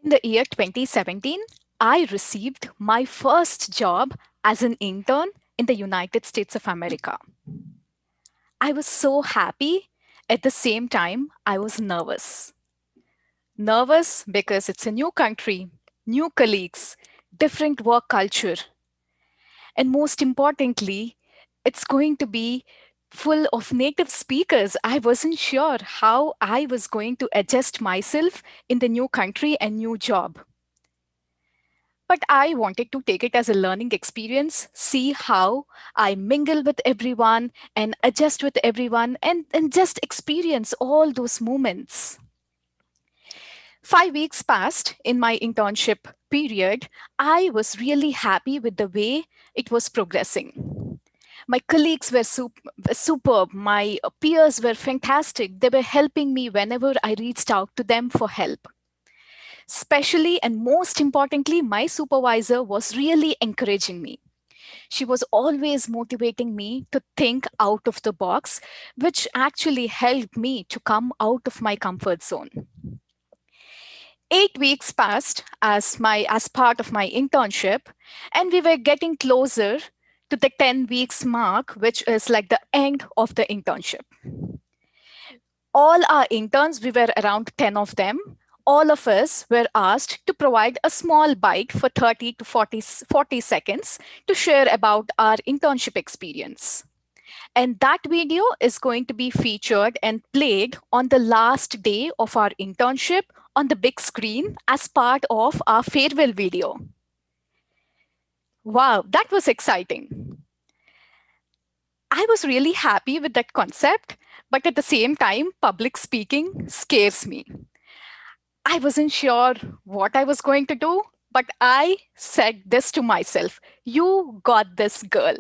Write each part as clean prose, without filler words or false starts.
In the year 2017, I received my first job as an intern in the United States of America. I was so happy. At the same time, I was nervous. Nervous because it's a new country, new colleagues, different work culture, and most importantly, it's going to be full of native speakers. I wasn't sure how I was going to adjust myself in the new country and new job. But I wanted to take it as a learning experience, see how I mingle with everyone and adjust with everyone and just experience all those moments. 5 weeks passed in my internship period. I was really happy with the way it was progressing. My colleagues were superb. My peers were fantastic. They were helping me whenever I reached out to them for help. Especially and most importantly, my supervisor was really encouraging me. She was always motivating me to think out of the box, which actually helped me to come out of my comfort zone. 8 weeks passed as part of my internship, and we were getting closer to the 10 weeks mark, which is like the end of the internship. All our interns, we were around 10 of them, all of us were asked to provide a small bite for 30 to 40 seconds to share about our internship experience. And that video is going to be featured and played on the last day of our internship on the big screen as part of our farewell video. Wow, that was exciting. I was really happy with that concept, but at the same time, public speaking scares me. I wasn't sure what I was going to do, but I said this to myself: you got this, girl.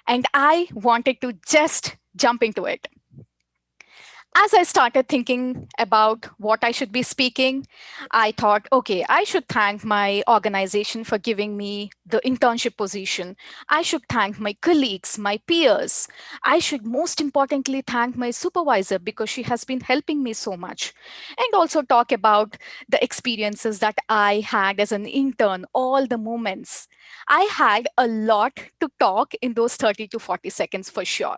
And I wanted to just jump into it. As I started thinking about what I should be speaking, I thought, okay, I should thank my organization for giving me the internship position. I should thank my colleagues, my peers. I should most importantly thank my supervisor because she has been helping me so much. And also talk about the experiences that I had as an intern, all the moments. I had a lot to talk in those 30 to 40 seconds for sure.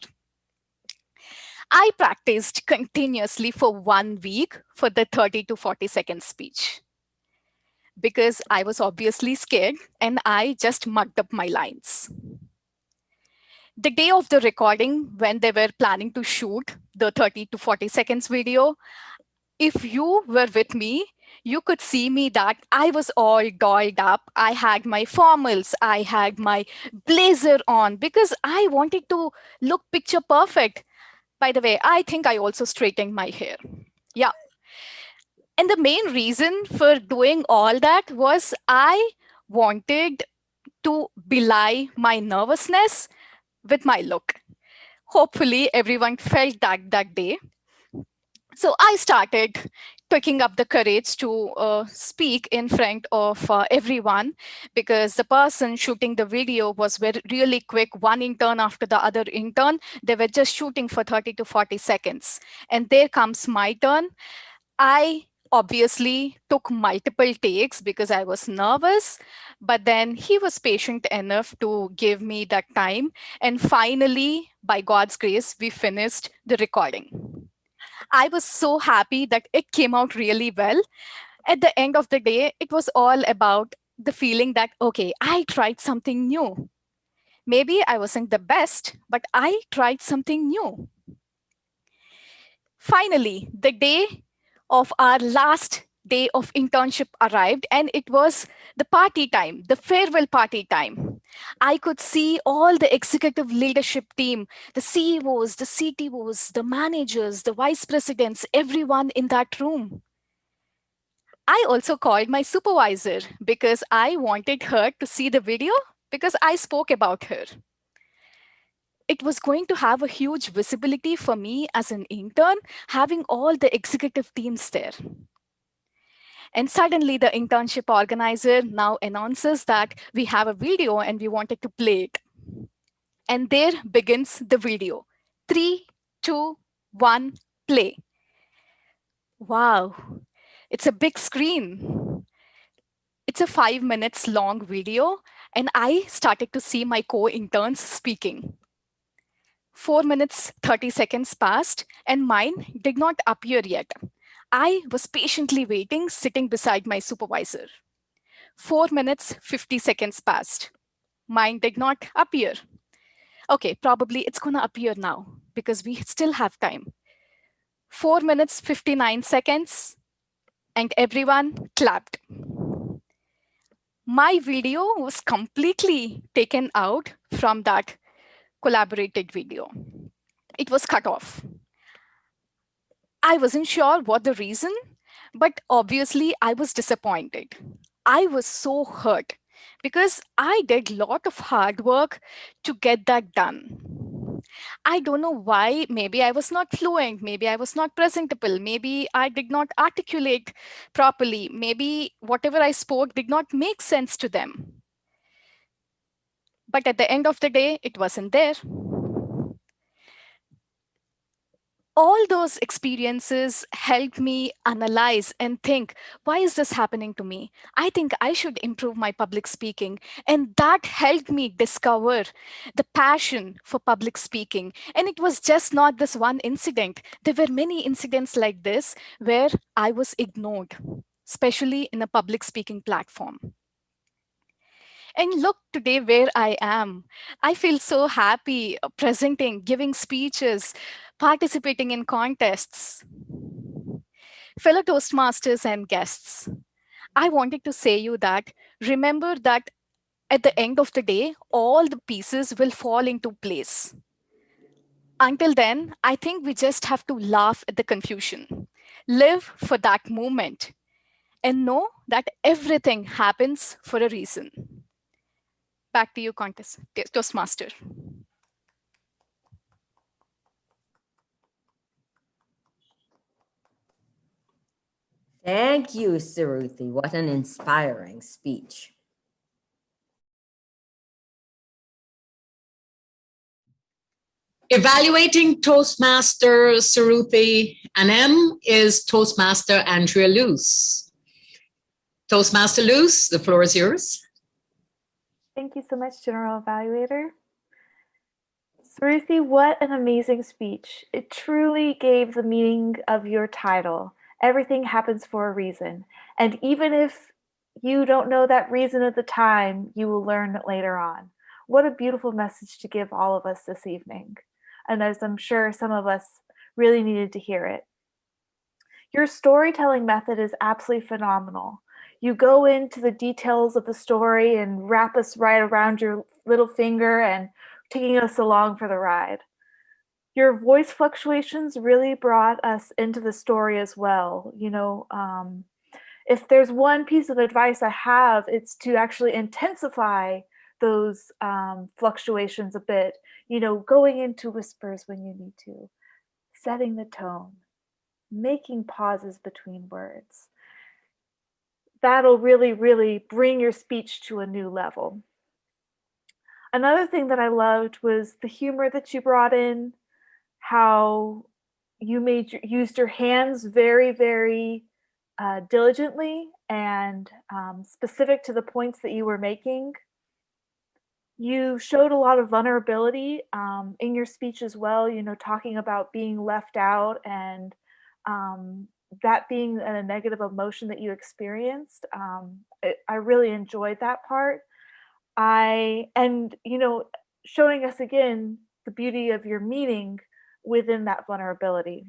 I practiced continuously for 1 week for the 30 to 40-second speech because I was obviously scared and I just mucked up my lines. The day of the recording, when they were planning to shoot the 30 to 40 seconds video, if you were with me, you could see me that I was all dolled up. I had my formals, I had my blazer on because I wanted to look picture perfect. By the way, I think I also straightened my hair. Yeah. And the main reason for doing all that was I wanted to belie my nervousness with my look. Hopefully, everyone felt that day. So I started picking up the courage to speak in front of everyone because the person shooting the video was really quick, one intern after the other intern. They were just shooting for 30 to 40 seconds. And there comes my turn. I obviously took multiple takes because I was nervous, but then he was patient enough to give me that time. And finally, by God's grace, we finished the recording. I was so happy that it came out really well. At the end of the day, it was all about the feeling that, okay, I tried something new. Maybe I wasn't the best, but I tried something new. Finally, the day of our last day of internship arrived, and it was the party time, the farewell party time. I could see all the executive leadership team, the CEOs, the CTOs, the managers, the vice presidents, everyone in that room. I also called my supervisor because I wanted her to see the video because I spoke about her. It was going to have a huge visibility for me as an intern, having all the executive teams there. And suddenly the internship organizer now announces that we have a video and we wanted to play it. And there begins the video. 3, 2, 1, play. Wow. It's a big screen. It's a 5 minutes long video, and I started to see my co-interns speaking. 4 minutes, 30 seconds passed, and mine did not appear yet. I was patiently waiting, sitting beside my supervisor. 4 minutes, 50 seconds passed. Mine did not appear. Okay, probably it's going to appear now because we still have time. 4 minutes, 59 seconds, and everyone clapped. My video was completely taken out from that collaborated video. It was cut off. I wasn't sure what the reason, but obviously I was disappointed. I was so hurt because I did a lot of hard work to get that done. I don't know why. Maybe I was not fluent. Maybe I was not presentable. Maybe I did not articulate properly. Maybe whatever I spoke did not make sense to them. But at the end of the day, it wasn't there. All those experiences helped me analyze and think, why is this happening to me? I think I should improve my public speaking. And that helped me discover the passion for public speaking. And it was just not this one incident. There were many incidents like this where I was ignored, especially in a public speaking platform. And look today where I am. I feel so happy presenting, giving speeches, participating in contests. Fellow Toastmasters and guests, I wanted to say you that remember that at the end of the day, all the pieces will fall into place. Until then, I think we just have to laugh at the confusion, live for that moment, and know that everything happens for a reason. Back to you, Toastmaster. Thank you, Suruthi. What an inspiring speech. Evaluating Toastmaster Suruthi NM is Toastmaster Andrea Luce. Toastmaster Luce, the floor is yours. Thank you so much, General Evaluator. Suruthi, what an amazing speech. It truly gave the meaning of your title. Everything happens for a reason. And even if you don't know that reason at the time, you will learn it later on. What a beautiful message to give all of us this evening. And as I'm sure some of us really needed to hear it. Your storytelling method is absolutely phenomenal. You go into the details of the story and wrap us right around your little finger and taking us along for the ride. Your voice fluctuations really brought us into the story as well. You know, if there's one piece of advice I have, it's to actually intensify those fluctuations a bit. You know, going into whispers when you need to, setting the tone, making pauses between words. That'll really, really bring your speech to a new level. Another thing that I loved was the humor that you brought in, how you used your hands very, very diligently and specific to the points that you were making. You showed a lot of vulnerability in your speech as well, you know, talking about being left out and that being a negative emotion that you experienced. I really enjoyed that part. And you know, showing us again the beauty of your meaning within that vulnerability.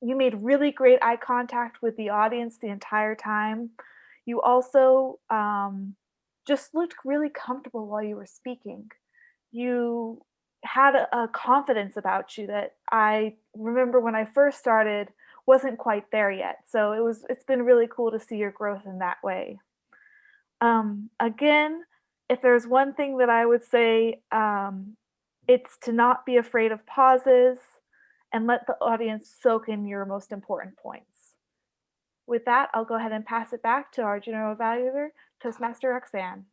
You made really great eye contact with the audience the entire time. You also just looked really comfortable while you were speaking. You had a confidence about you that I remember when I first started wasn't quite there yet. So it's been really cool to see your growth in that way. Again, if there's one thing that I would say, it's to not be afraid of pauses and let the audience soak in your most important points. With that, I'll go ahead and pass it back to our General Evaluator, Toastmaster Roxanne.